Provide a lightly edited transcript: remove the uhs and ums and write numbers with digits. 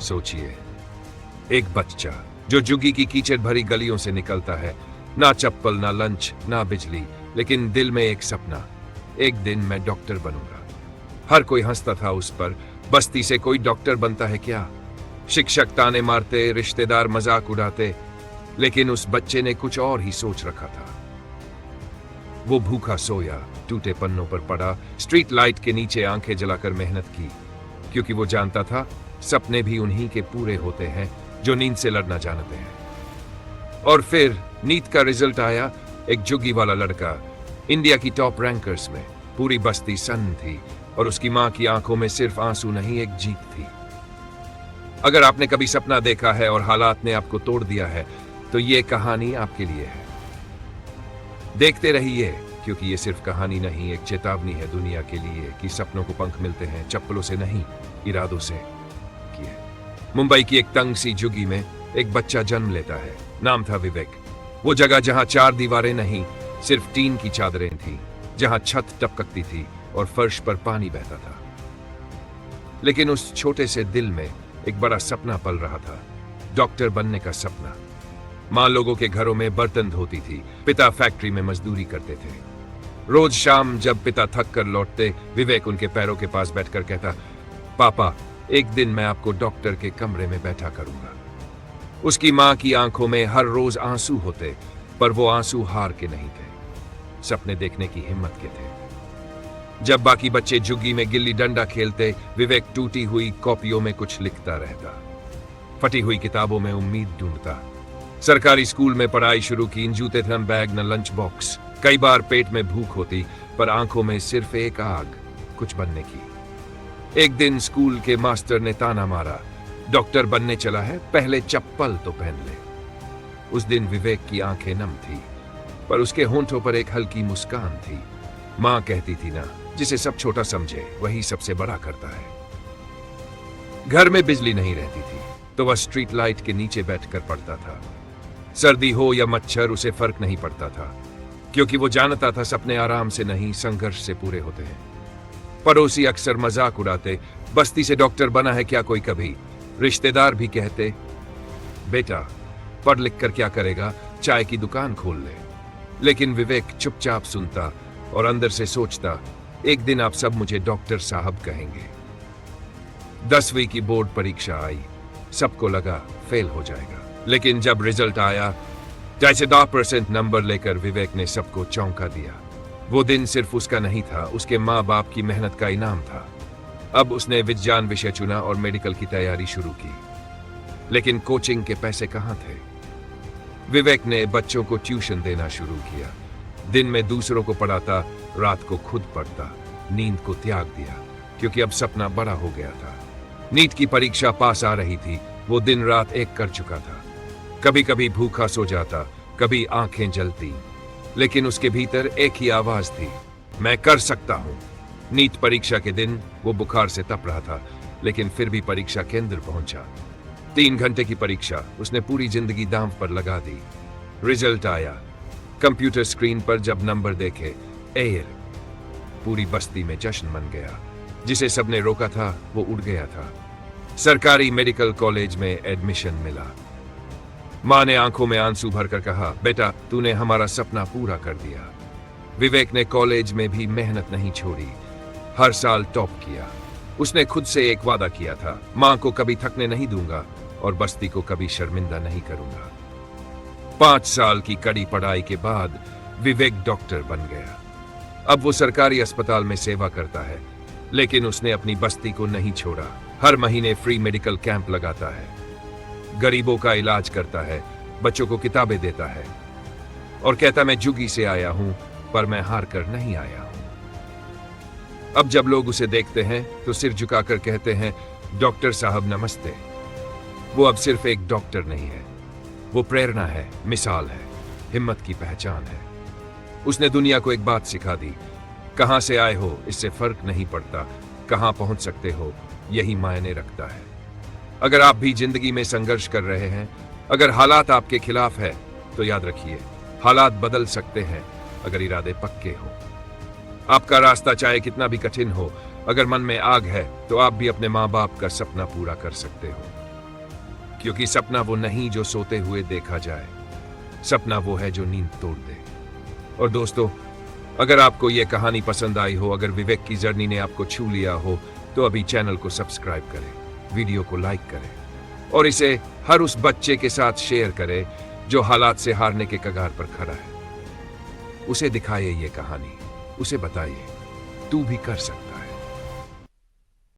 सोचिए, एक बच्चा जो झुग्गी की कीचड़ भरी गलियों से निकलता है, ना चप्पल, ना लंच, ना बिजली, लेकिन दिल में एक सपना, एक दिन मैं डॉक्टर बनूंगा। हर कोई हंसता था उस पर, बस्ती से कोई डॉक्टर बनता है क्या? शिक्षक ताने मारते, रिश्तेदार मजाक उड़ाते, लेकिन उस बच्चे ने कुछ और ही सोच रखा था। वो भूखा सोया, टूटे पन्नों पर पड़ा, स्ट्रीट लाइट के नीचे आंखें जलाकर मेहनत की, क्योंकि वो जानता था सपने भी उन्हीं के पूरे होते हैं जो नींद से लड़ना जानते हैं। और फिर नीट का रिजल्ट आया। एक झुग्गी वाला लड़का, इंडिया की टॉप रैंकर्स में। पूरी बस्ती सन्न थी और उसकी मां की आंखों में सिर्फ आंसू नहीं, एक जीत थी। अगर आपने कभी सपना देखा है और हालात ने आपको तोड़ दिया है, तो ये कहानी आपके लिए है। देखते रहिए, क्योंकि ये सिर्फ कहानी नहीं, एक चेतावनी है दुनिया के लिए कि सपनों को पंख मिलते हैं चप्पलों से नहीं, इरादों से। मुंबई की एक तंग सी झुग्गी में एक बच्चा जन्म लेता है। नाम था विवेक। वो जगह जहां चार दीवारें नहीं, सिर्फ टीन की चादरें थी, जहां छत टपकती थी और फर्श पर पानी बहता था। लेकिन उस छोटे से दिल में एक बड़ा सपना पल रहा था, डॉक्टर बनने का सपना। मां लोगों के घरों में बर्तन धोती थी, पिता फैक्ट्री में मजदूरी करते थे। रोज शाम जब पिता थक कर लौटते, विवेक उनके पैरों के पास बैठकर कहता, पापा, एक दिन मैं आपको डॉक्टर के कमरे में बैठा करूंगा। उसकी मां की आंखों में हर रोज आंसू होते, पर वो आंसू हार के नहीं थे, सपने देखने की हिम्मत के थे। जब बाकी बच्चे झुग्गी में गिल्ली डंडा खेलते, विवेक टूटी हुई कॉपियों में कुछ लिखता रहता, फटी हुई किताबों में उम्मीद ढूंढता। सरकारी स्कूल में पढ़ाई शुरू की, जूते थे न बैग न लंच बॉक्स। कई बार पेट में भूख होती, पर आंखों में सिर्फ एक आग, कुछ बनने की। एक दिन स्कूल के मास्टर ने ताना मारा, डॉक्टर बनने चला है, पहले चप्पल तो पहन ले। उस दिन विवेक की आंखें नम थी, पर उसके होंठों पर एक हल्की मुस्कान थी। मां कहती थी ना, जिसे सब छोटा समझे वही सबसे बड़ा करता है। घर में बिजली नहीं रहती थी, तो वह स्ट्रीट लाइट के नीचे बैठकर पढ़ता था। सर्दी हो या मच्छर, उसे फर्क नहीं पड़ता था, क्योंकि वो जानता था सपने आराम से नहीं, संघर्ष से पूरे होते हैं। पड़ोसी अक्सर मजाक उड़ाते, बस्ती से डॉक्टर बना है क्या कोई कभी? रिश्तेदार भी कहते, बेटा पढ़ लिख कर क्या करेगा, चाय की दुकान खोल ले। लेकिन विवेक चुपचाप सुनता और अंदर से सोचता, एक दिन आप सब मुझे डॉक्टर साहब कहेंगे। 10वीं की बोर्ड परीक्षा आई, सबको लगा फेल हो जाएगा, लेकिन जब रिजल्ट आया, 10% नंबर लेकर विवेक ने सबको चौंका दिया। वो दिन सिर्फ उसका नहीं था, उसके माँ बाप की मेहनत का इनाम था। अब उसने विज्ञान विषय चुना और मेडिकल की तैयारी शुरू की, लेकिन कोचिंग के पैसे कहाँ थे? विवेक ने बच्चों को ट्यूशन देना शुरू किया। दिन में दूसरों को पढ़ाता, रात को खुद पढ़ता। नींद को त्याग दिया, क्योंकि अब सपना बड़ा हो गया था। नीट की परीक्षा पास आ रही थी, वो दिन रात एक कर चुका था। कभी कभी भूखा सो जाता, कभी आंखें जलती, लेकिन उसके भीतर एक ही आवाज थी, मैं कर सकता हूं। नीट परीक्षा के दिन वो बुखार से तप रहा था, लेकिन फिर भी परीक्षा केंद्र पहुंचा। 3 घंटे की परीक्षा, उसने पूरी जिंदगी दांव पर लगा दी। रिजल्ट आया। कंप्यूटर स्क्रीन पर जब नंबर देखे, एयर, पूरी बस्ती में जश्न मन गया। जिसे सबने रोका था वो उड़ गया था। सरकारी मेडिकल कॉलेज में एडमिशन मिला। मां ने आंखों में आंसू भरकर कहा, बेटा तूने हमारा सपना पूरा कर दिया। विवेक ने कॉलेज में भी मेहनत नहीं छोड़ी, हर साल टॉप किया। उसने खुद से एक वादा किया था, मां को कभी थकने नहीं दूंगा और बस्ती को कभी शर्मिंदा नहीं करूंगा। 5 साल की कड़ी पढ़ाई के बाद विवेक डॉक्टर बन गया। अब वो सरकारी अस्पताल में सेवा करता है, लेकिन उसने अपनी बस्ती को नहीं छोड़ा। हर महीने फ्री मेडिकल कैंप लगाता है, गरीबों का इलाज करता है, बच्चों को किताबें देता है और कहता, मैं झुग्गी से आया हूं, पर मैं हार कर नहीं आया हूं। अब जब लोग उसे देखते हैं तो सिर झुकाकर कहते हैं, डॉक्टर साहब नमस्ते। वो अब सिर्फ एक डॉक्टर नहीं है, वो प्रेरणा है, मिसाल है, हिम्मत की पहचान है। उसने दुनिया को एक बात सिखा दी, कहां से आए हो इससे फर्क नहीं पड़ता, कहां पहुंच सकते हो यही मायने रखता है। अगर आप भी जिंदगी में संघर्ष कर रहे हैं, अगर हालात आपके खिलाफ है, तो याद रखिए, हालात बदल सकते हैं अगर इरादे पक्के हो। आपका रास्ता चाहे कितना भी कठिन हो, अगर मन में आग है तो आप भी अपने माँ बाप का सपना पूरा कर सकते हो। क्योंकि सपना वो नहीं जो सोते हुए देखा जाए, सपना वो है जो नींद तोड़ दे। और दोस्तों, अगर आपको ये कहानी पसंद आई हो, अगर विवेक की जर्नी ने आपको छू लिया हो, तो अभी चैनल को सब्सक्राइब करें, वीडियो को लाइक करें और इसे हर उस बच्चे के साथ शेयर करें जो हालात से हारने के कगार पर खड़ा है। उसे दिखाइए ये कहानी, उसे बताइए तू भी कर सकता।